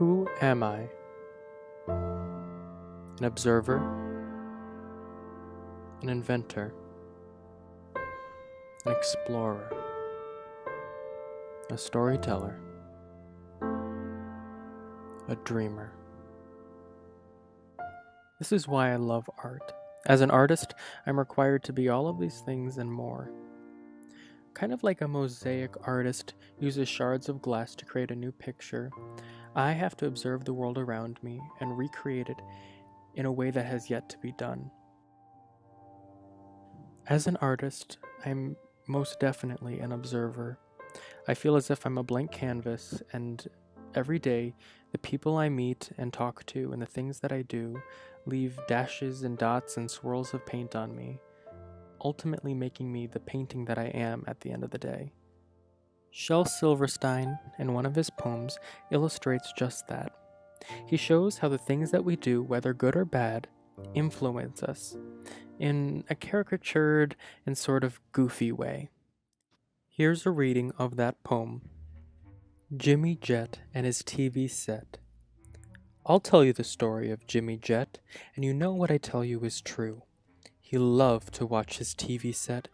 Who am I? An observer, an inventor, an explorer, a storyteller, a dreamer. This is why I love art. As an artist, I'm required to be all of these things and more. Kind of like a mosaic artist uses shards of glass to create a new picture, I have to observe the world around me and recreate it in a way that has yet to be done. As an artist, I'm most definitely an observer. I feel as if I'm a blank canvas, and every day, the people I meet and talk to and the things that I do leave dashes and dots and swirls of paint on me, ultimately making me the painting that I am at the end of the day. Shel Silverstein, in one of his poems, illustrates just that. He shows how the things that we do, whether good or bad, influence us in a caricatured and sort of goofy way. Here's a reading of that poem, Jimmy Jet and His TV Set. I'll tell you the story of Jimmy Jet, and you know what I tell you is true. He loved to watch his TV set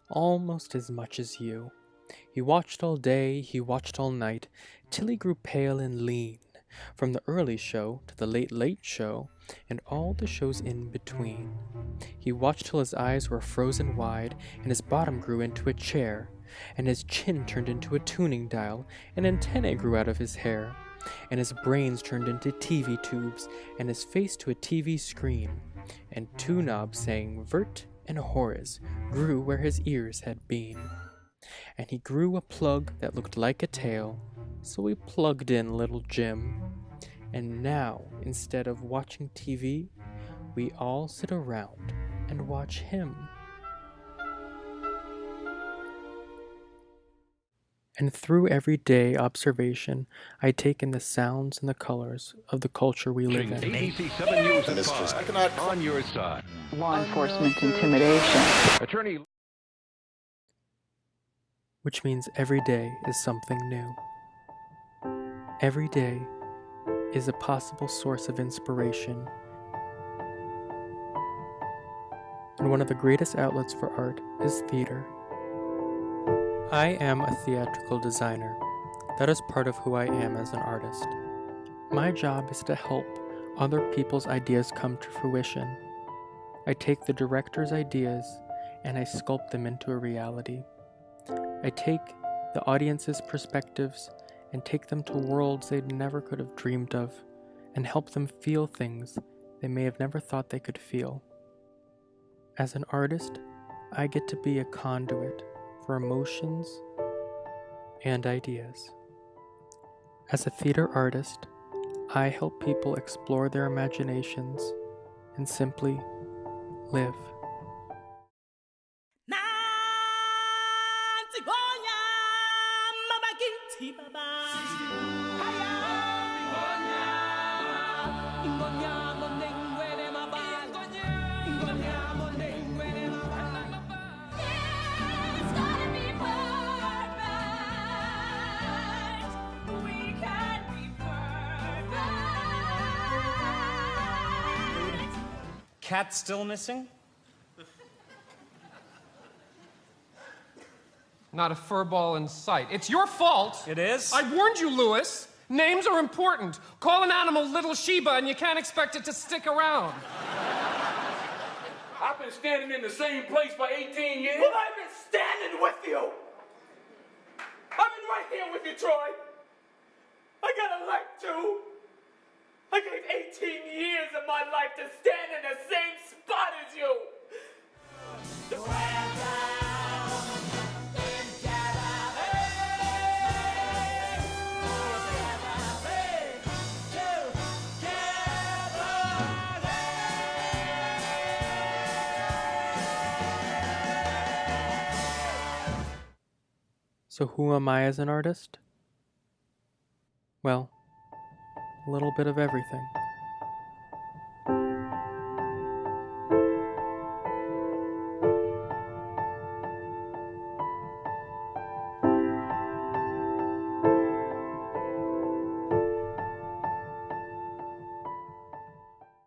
almost as much as you. He watched all day, he watched all night, till he grew pale and lean, from the early show to the late show, and all the shows in between. He watched till his eyes were frozen wide, and his bottom grew into a chair, and his chin turned into a tuning dial, and antennae grew out of his hair, and his brains turned into TV tubes, and his face to a TV screen, and two knobs saying Vert and Horace grew where his ears had been. And he grew a plug that looked like a tail, so we plugged in little Jim. And now, instead of watching TV, we all sit around and watch him. And through everyday observation, I take in the sounds and the colors of the culture we live in. ABC 7 News at 5, on your side. Law enforcement intimidation. Attorney... Which means every day is something new. Every day is a possible source of inspiration. And one of the greatest outlets for art is theater. I am a theatrical designer. That is part of who I am as an artist. My job is to help other people's ideas come to fruition. I take the director's ideas and I sculpt them into a reality. I take the audience's perspectives and take them to worlds they never could have dreamed of and help them feel things they may have never thought they could feel. As an artist, I get to be a conduit for emotions and ideas. As a theater artist, I help people explore their imaginations and simply live. Cat still missing? Not a furball in sight. It's your fault. It is? I warned you, Lewis. Names are important. Call an animal Little Sheba and you can't expect it to stick around. I've been standing in the same place for 18 years. Well, I've been standing with you. I've been right here with you, Troy. I got a life too. I gave 18 years of my life to stand in the same spot as you. So who am I as an artist? Well, a little bit of everything.